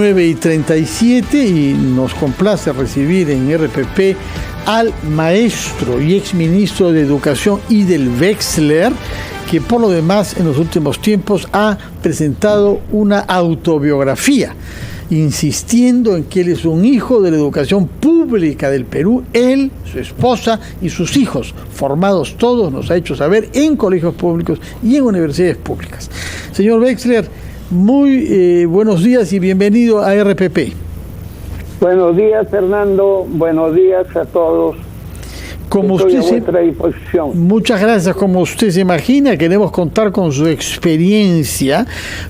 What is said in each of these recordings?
9:37 y nos complace recibir en RPP al maestro y exministro de Educación Idel Wexler, que por lo demás en los últimos tiempos ha presentado una autobiografía, insistiendo en que él es un hijo de la educación pública del Perú, él, su esposa y sus hijos, formados todos, nos ha hecho saber, en colegios públicos y en universidades públicas. Señor Wexler, muy buenos días y bienvenido a RPP. Buenos días, Fernando. Buenos días a todos. Como Estoy usted a vuestra disposición. Muchas gracias. Como usted se imagina, queremos contar con su experiencia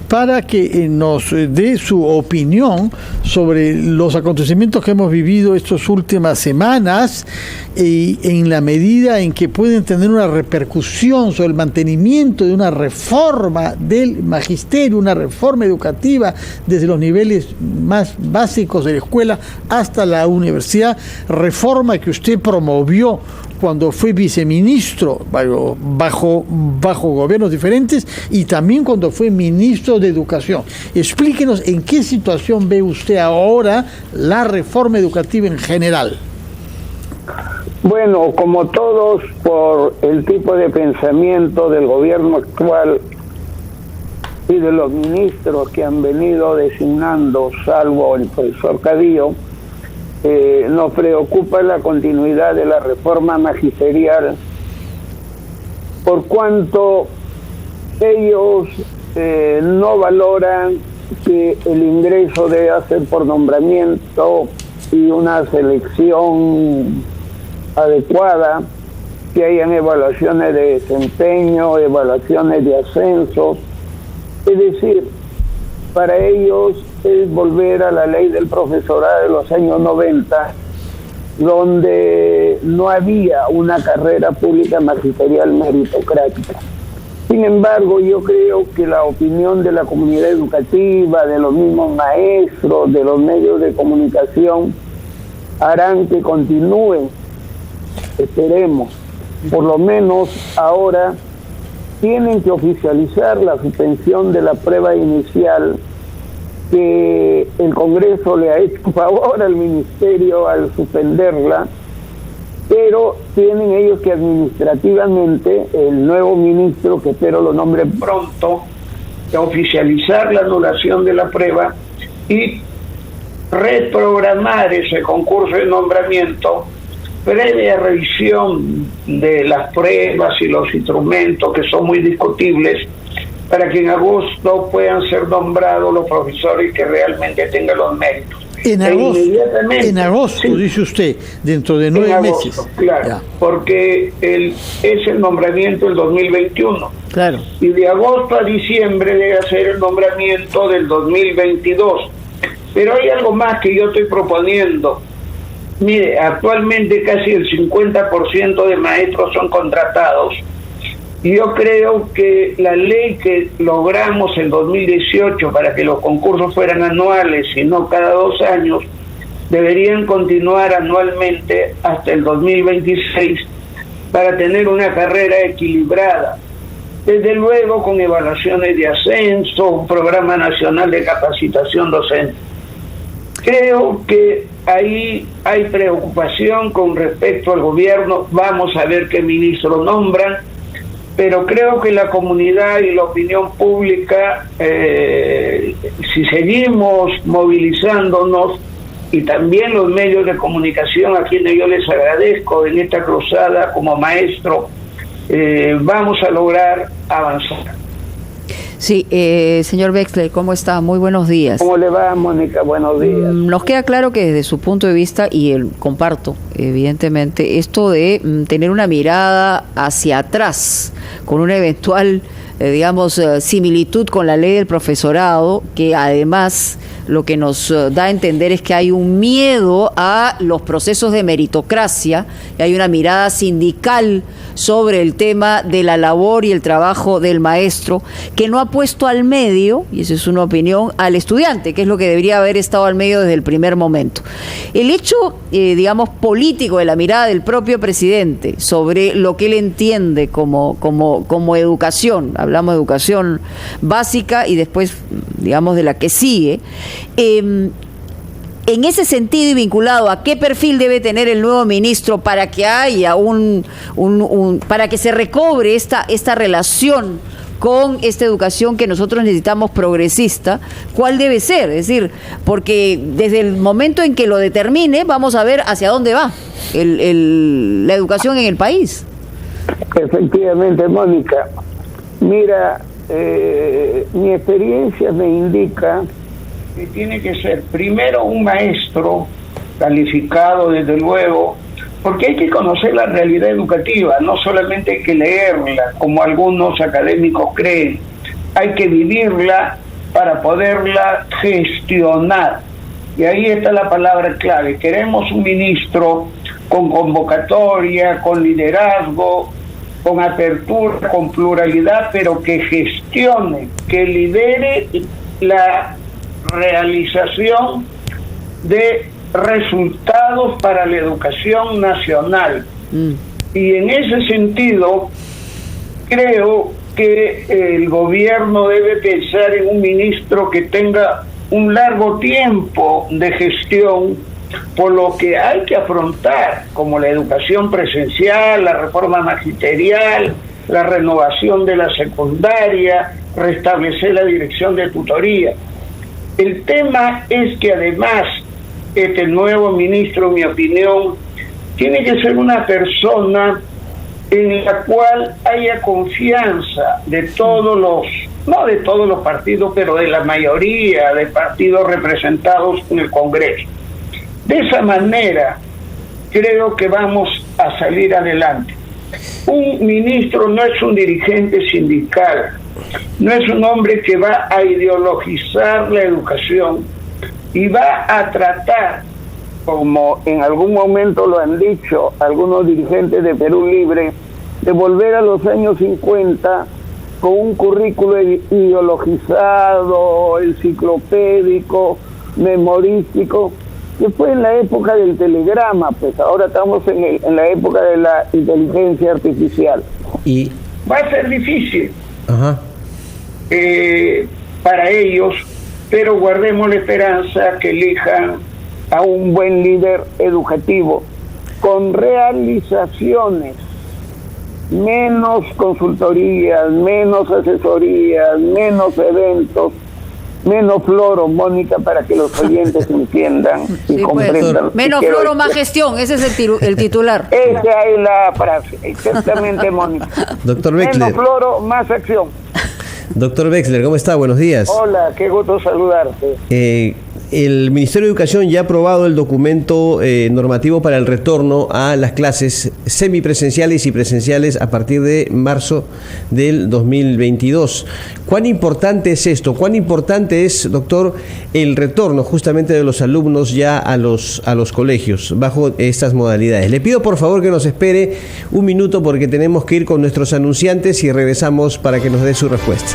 para que nos dé su opinión sobre los acontecimientos que hemos vivido estas últimas semanas y en la medida en que pueden tener una repercusión sobre el mantenimiento de una reforma del magisterio, una reforma educativa desde los niveles más básicos de la escuela hasta la universidad, reforma que usted promovió cuando fue viceministro bajo gobiernos diferentes y también cuando fue ministro de Educación. Explíquenos en qué situación ve usted ahora la reforma educativa en general. Bueno, como todos, por el tipo de pensamiento del gobierno actual y de los ministros que han venido designando, salvo el profesor Cadillo, nos preocupa la continuidad de la reforma magisterial, por cuanto ellos no valoran que el ingreso debe hacer por nombramiento y una selección adecuada, que hayan evaluaciones de desempeño, evaluaciones de ascensos. Es decir, para ellos es volver a la ley del profesorado de los años 90, donde no había una carrera pública magisterial meritocrática. Sin embargo, yo creo que la opinión de la comunidad educativa, de los mismos maestros, de los medios de comunicación, harán que continúen, esperemos, por lo menos ahora tienen que oficializar la suspensión de la prueba inicial, que el Congreso le ha hecho favor al Ministerio al suspenderla, pero tienen ellos que administrativamente, el nuevo ministro, que espero lo nombre pronto, oficializar la anulación de la prueba y reprogramar ese concurso de nombramiento previa revisión de las pruebas y los instrumentos que son muy discutibles, para que en agosto puedan ser nombrados los profesores que realmente tengan los méritos. En agosto, sí, dice usted, dentro de 9 meses. Claro, ya. Porque es el nombramiento del 2021. Claro. Y de agosto a diciembre debe ser el nombramiento del 2022. Pero hay algo más que yo estoy proponiendo. Mire, actualmente casi el 50% de maestros son contratados. Yo creo que la ley que logramos en 2018 para que los concursos fueran anuales y no cada 2 años, deberían continuar anualmente hasta el 2026 para tener una carrera equilibrada. Desde luego con evaluaciones de ascenso, un programa nacional de capacitación docente. Creo que ahí hay preocupación con respecto al gobierno. Vamos a ver qué ministro nombran, pero creo que la comunidad y la opinión pública, si seguimos movilizándonos, y también los medios de comunicación, a quienes yo les agradezco en esta cruzada como maestro, vamos a lograr avanzar. Sí, señor Wexler, ¿cómo está? Muy buenos días. ¿Cómo le va, Mónica? Buenos días. Nos queda claro que desde su punto de vista, y comparto, evidentemente, esto de tener una mirada hacia atrás, con una eventual, similitud con la ley del profesorado, que además lo que nos da a entender es que hay un miedo a los procesos de meritocracia, y hay una mirada sindical sobre el tema de la labor y el trabajo del maestro, que no ha puesto al medio, y esa es una opinión, al estudiante, que es lo que debería haber estado al medio desde el primer momento. El hecho, político de la mirada del propio presidente sobre lo que él entiende como educación, hablamos de educación básica y después, de la que sigue, En ese sentido y vinculado a qué perfil debe tener el nuevo ministro para que haya para que se recobre esta relación con esta educación que nosotros necesitamos progresista, ¿cuál debe ser? Es decir, porque desde el momento en que lo determine, vamos a ver hacia dónde va la educación en el país. Efectivamente, Mónica. Mira, mi experiencia me indica que tiene que ser primero un maestro calificado, desde luego, porque hay que conocer la realidad educativa, no solamente hay que leerla, como algunos académicos creen, hay que vivirla para poderla gestionar. Y ahí está la palabra clave. Queremos un ministro con convocatoria, con liderazgo, con apertura, con pluralidad, pero que gestione, que lidere la realización de resultados para la educación nacional. Y en ese sentido, creo que el gobierno debe pensar en un ministro que tenga un largo tiempo de gestión, por lo que hay que afrontar, como la educación presencial, la reforma magisterial, la renovación de la secundaria, restablecer la dirección de tutoría. El tema es que además este nuevo ministro, en mi opinión, tiene que ser una persona en la cual haya confianza de todos los, no de todos los partidos, pero de la mayoría de partidos representados en el Congreso. De esa manera, creo que vamos a salir adelante. Un ministro no es un dirigente sindical, no es un hombre que va a ideologizar la educación y va a tratar, como en algún momento lo han dicho algunos dirigentes de Perú Libre, de volver a los años 50 con un currículo ideologizado, enciclopédico, memorístico, que fue en la época del telegrama. Pues ahora estamos en la época de la inteligencia artificial. Y va a ser difícil para ellos, pero guardemos la esperanza que elijan a un buen líder educativo con realizaciones, menos consultorías, menos asesorías, menos eventos, menos floro, Mónica, para que los oyentes entiendan y comprendan. Menos floro, más gestión, ese es el titular. Esa es la frase, exactamente, Mónica. Doctor Wexler. Menos floro, más acción. Doctor Wexler, ¿cómo está? Buenos días. Hola, qué gusto saludarte. El Ministerio de Educación ya ha aprobado el documento normativo para el retorno a las clases semipresenciales y presenciales a partir de marzo del 2022. ¿Cuán importante es esto? ¿Cuán importante es, doctor, el retorno justamente de los alumnos ya a los colegios bajo estas modalidades? Le pido por favor que nos espere un minuto porque tenemos que ir con nuestros anunciantes y regresamos para que nos dé su respuesta.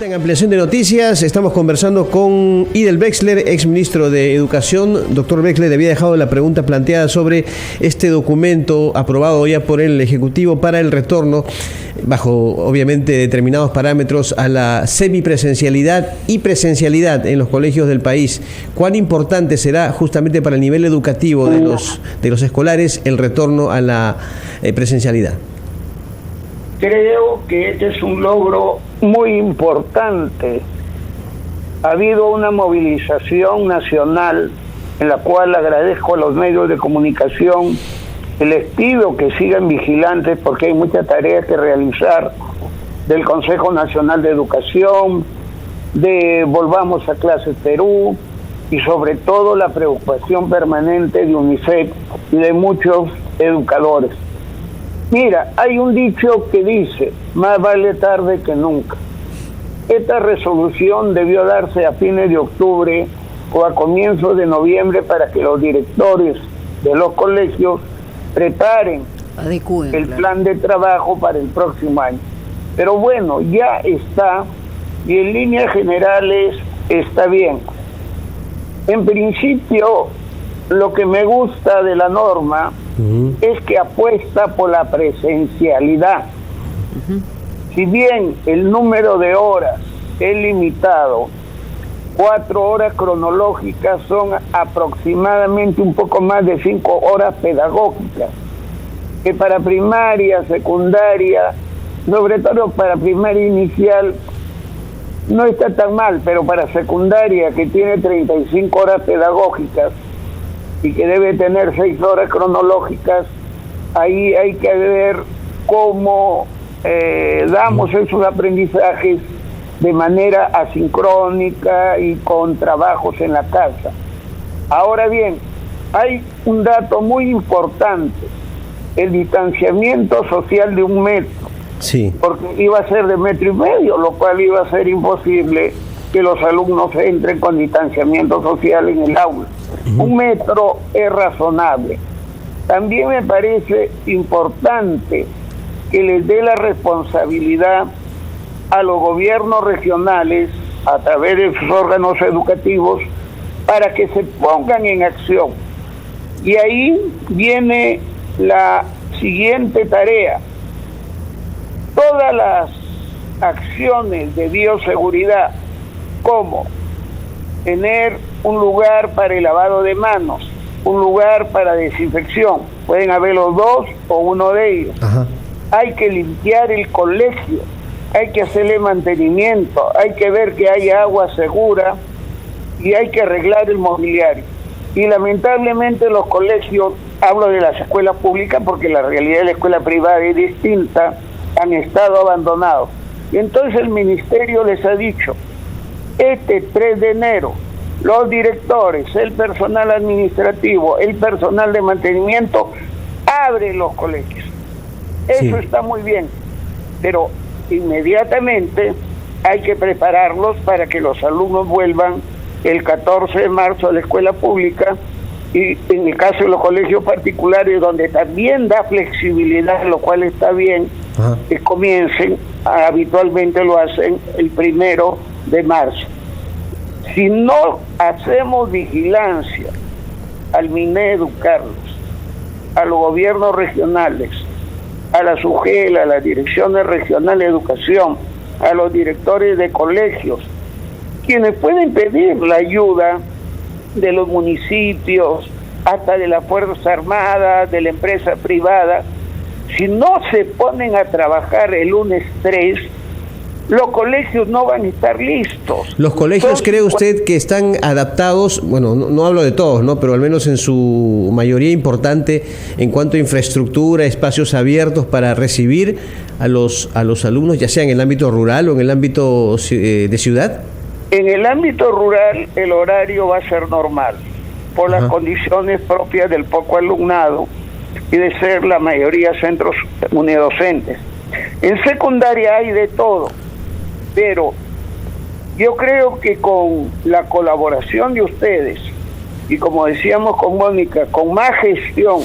En ampliación de noticias, estamos conversando con Idel Wexler, exministro de Educación. Doctor Wexler, había dejado la pregunta planteada sobre este documento aprobado ya por el Ejecutivo para el retorno, bajo obviamente determinados parámetros, a la semipresencialidad y presencialidad en los colegios del país. ¿Cuán importante será justamente para el nivel educativo de los escolares el retorno a la presencialidad? Creo que este es un logro muy importante. Ha habido una movilización nacional en la cual agradezco a los medios de comunicación. Les pido que sigan vigilantes porque hay mucha tarea que realizar, del Consejo Nacional de Educación, de Volvamos a Clases Perú y sobre todo la preocupación permanente de UNICEF y de muchos educadores. Mira, hay un dicho que dice, más vale tarde que nunca. Esta resolución debió darse a fines de octubre o a comienzos de noviembre para que los directores de los colegios preparen el plan de trabajo para el próximo año. Pero bueno, ya está y en líneas generales está bien. En principio, lo que me gusta de la norma es que apuesta por la presencialidad. Si bien el número de horas es limitado, 4 horas cronológicas son aproximadamente un poco más de 5 horas pedagógicas, que para primaria, secundaria, sobre todo para primaria inicial, no está tan mal, pero para secundaria, que tiene 35 horas pedagógicas y que debe tener 6 horas cronológicas, ahí hay que ver cómo damos esos aprendizajes de manera asincrónica y con trabajos en la casa. Ahora bien, hay un dato muy importante: el distanciamiento social de 1 metro. Sí. Porque iba a ser de 1,5 metros, lo cual iba a ser imposible que los alumnos entren con distanciamiento social en el aula. 1 metro es razonable. También me parece importante que les dé la responsabilidad a los gobiernos regionales, a través de sus órganos educativos, para que se pongan en acción. Y ahí viene la siguiente tarea. Todas las acciones de bioseguridad, como tener un lugar para el lavado de manos, un lugar para desinfección, pueden haber los dos o uno de ellos. Ajá. Hay que limpiar el colegio, hay que hacerle mantenimiento, hay que ver que haya agua segura y hay que arreglar el mobiliario. Y lamentablemente los colegios, hablo de las escuelas públicas porque la realidad de la escuela privada es distinta, han estado abandonados. Y entonces el ministerio les ha dicho: este 3 de enero, los directores, el personal administrativo, el personal de mantenimiento, abre los colegios. Eso Sí. está muy bien, pero inmediatamente hay que prepararlos para que los alumnos vuelvan el 14 de marzo a la escuela pública, y en el caso de los colegios particulares, donde también da flexibilidad, lo cual está bien, Ajá. que comiencen, habitualmente lo hacen el 1 de marzo. Si no hacemos vigilancia al Minedu, Carlos, a los gobiernos regionales, a la SUGEL, a las direcciones regionales de educación, a los directores de colegios, quienes pueden pedir la ayuda de los municipios, hasta de la Fuerza Armada, de la empresa privada, si no se ponen a trabajar el lunes 3, los colegios no van a estar listos. Los colegios, ¿cree usted que están adaptados? Bueno, no hablo de todos, ¿no? Pero al menos en su mayoría importante en cuanto a infraestructura, espacios abiertos para recibir a los alumnos, ya sea en el ámbito rural o en el ámbito de ciudad. En el ámbito rural el horario va a ser normal, por las condiciones propias del poco alumnado y de ser la mayoría centros unidocentes. En secundaria hay de todo, pero yo creo que con la colaboración de ustedes, y como decíamos con Mónica, con más gestión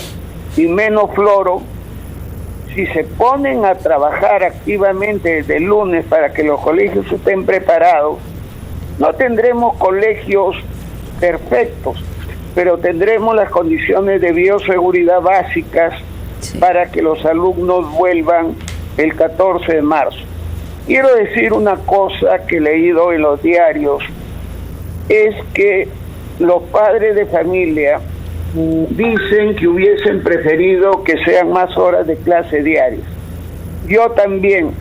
y menos floro, si se ponen a trabajar activamente desde el lunes para que los colegios estén preparados, no tendremos colegios perfectos, pero tendremos las condiciones de bioseguridad básicas para que los alumnos vuelvan el 14 de marzo. Quiero decir una cosa que he leído en los diarios, es que los padres de familia dicen que hubiesen preferido que sean más horas de clase diarias. Yo también.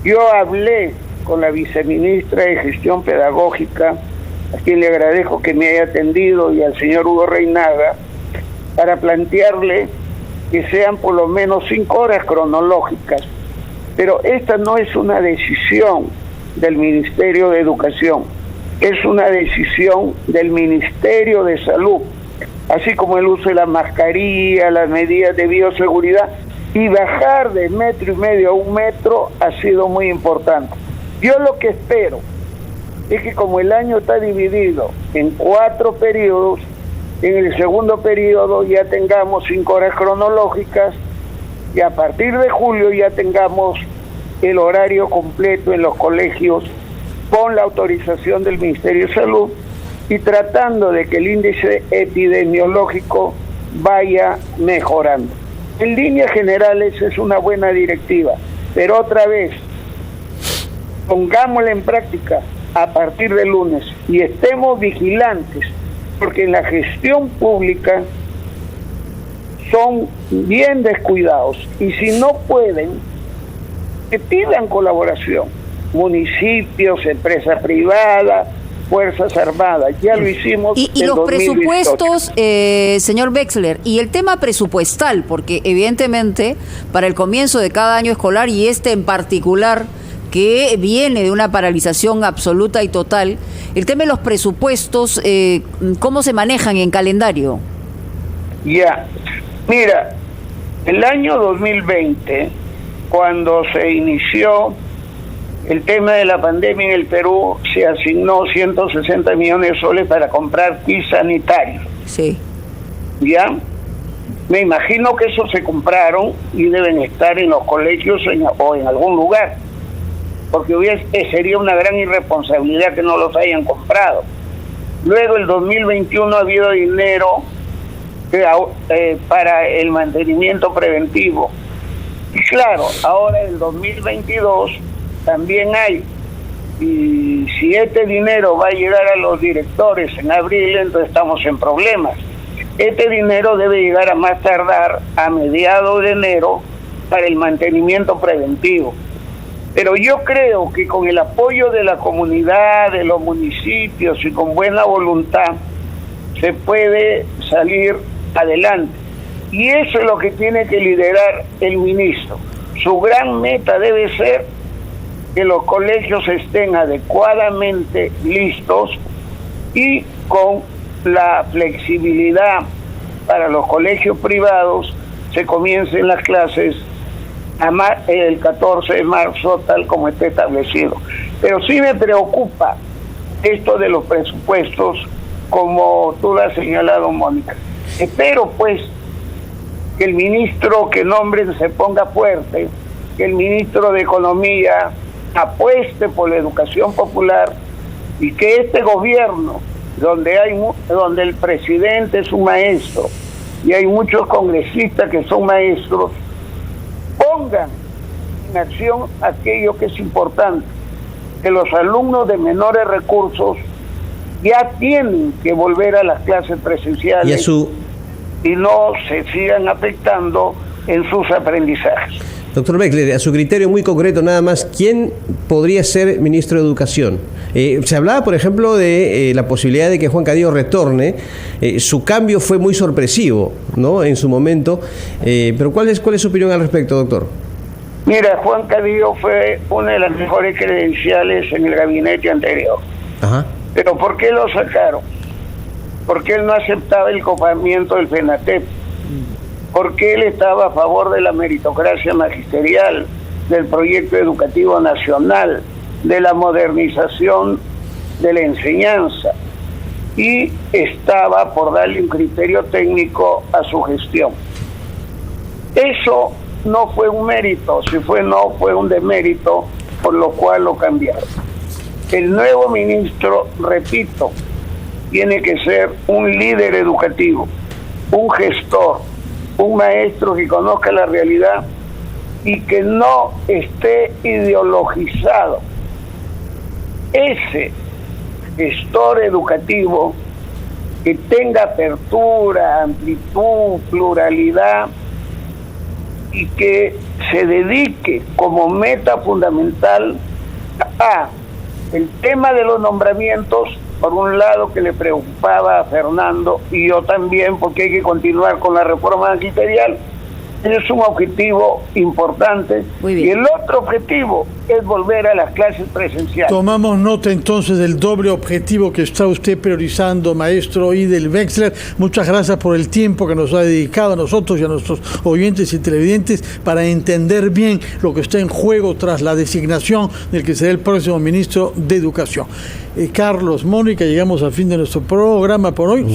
Yo hablé con la viceministra de Gestión Pedagógica, a quien le agradezco que me haya atendido, y al señor Hugo Reinaga, para plantearle que sean por lo menos 5 horas cronológicas. Pero esta no es una decisión del Ministerio de Educación, es una decisión del Ministerio de Salud, así como el uso de la mascarilla, las medidas de bioseguridad, y bajar de 1,5 metros a 1 metro ha sido muy importante. Yo lo que espero es que, como el año está dividido en 4 periodos, en el segundo periodo ya tengamos 5 horas cronológicas, y a partir de julio ya tengamos el horario completo en los colegios con la autorización del Ministerio de Salud, y tratando de que el índice epidemiológico vaya mejorando. En líneas generales es una buena directiva, pero otra vez, pongámosla en práctica. a partir del lunes y estemos vigilantes, porque en la gestión pública son bien descuidados y si no pueden, que pidan colaboración, municipios, empresa privada, Fuerzas Armadas, ya lo hicimos. Y los 2018. presupuestos, señor Wexler, y el tema presupuestal, porque evidentemente para el comienzo de cada año escolar y este en particular, que viene de una paralización absoluta y total, el tema de los presupuestos, ¿cómo se manejan en calendario? Ya, mira, el año 2020, cuando se inició el tema de la pandemia en el Perú, se asignó 160 millones de soles para comprar kits sanitarios. Sí. ¿Ya? Me imagino que esos se compraron y deben estar en los colegios o en algún lugar, porque sería una gran irresponsabilidad que no los hayan comprado. Luego, el 2021 ha habido dinero para el mantenimiento preventivo. Y claro, ahora el 2022 también hay, y si este dinero va a llegar a los directores en abril, entonces estamos en problemas. Este dinero debe llegar a más tardar a mediados de enero para el mantenimiento preventivo. Pero yo creo que con el apoyo de la comunidad, de los municipios y con buena voluntad, se puede salir adelante. Y eso es lo que tiene que liderar el ministro. Su gran meta debe ser que los colegios estén adecuadamente listos y con la flexibilidad para los colegios privados se comiencen las clases el 14 de marzo tal como esté establecido. Pero sí me preocupa esto de los presupuestos, como tú lo has señalado, Mónica. Espero pues que el ministro que nombren se ponga fuerte, que el ministro de Economía apueste por la educación popular y que este gobierno, donde el presidente es un maestro y hay muchos congresistas que son maestros, pongan en acción aquello que es importante, que los alumnos de menores recursos ya tienen que volver a las clases presenciales y no se sigan afectando en sus aprendizajes. Doctor Wexler, a su criterio muy concreto nada más, ¿quién podría ser ministro de Educación? Se hablaba, por ejemplo, de la posibilidad de que Juan Cadillo retorne. Su cambio fue muy sorpresivo, ¿no?, en su momento. Pero ¿cuál es su opinión al respecto, doctor? Mira, Juan Cadillo fue una de las mejores credenciales en el gabinete anterior. Ajá. Pero ¿por qué lo sacaron? Porque él no aceptaba el copamiento del FENATEP. Porque él estaba a favor de la meritocracia magisterial, del proyecto educativo nacional, de la modernización de la enseñanza, y estaba por darle un criterio técnico a su gestión. Eso no fue un mérito, no fue un demérito, por lo cual lo cambiaron. El nuevo ministro, repito, tiene que ser un líder educativo, un gestor, un maestro que conozca la realidad y que no esté ideologizado. Ese gestor educativo que tenga apertura, amplitud, pluralidad y que se dedique como meta fundamental a el tema de los nombramientos, por un lado, que le preocupaba a Fernando y yo también, porque hay que continuar con la reforma magisterial. Es un objetivo importante. Muy bien. Y el otro objetivo es volver a las clases presenciales. Tomamos nota entonces del doble objetivo que está usted priorizando, maestro Idel Wexler. Muchas gracias por el tiempo que nos ha dedicado a nosotros y a nuestros oyentes y televidentes para entender bien lo que está en juego tras la designación del que será el próximo ministro de Educación. Carlos, Mónica, llegamos al fin de nuestro programa por hoy.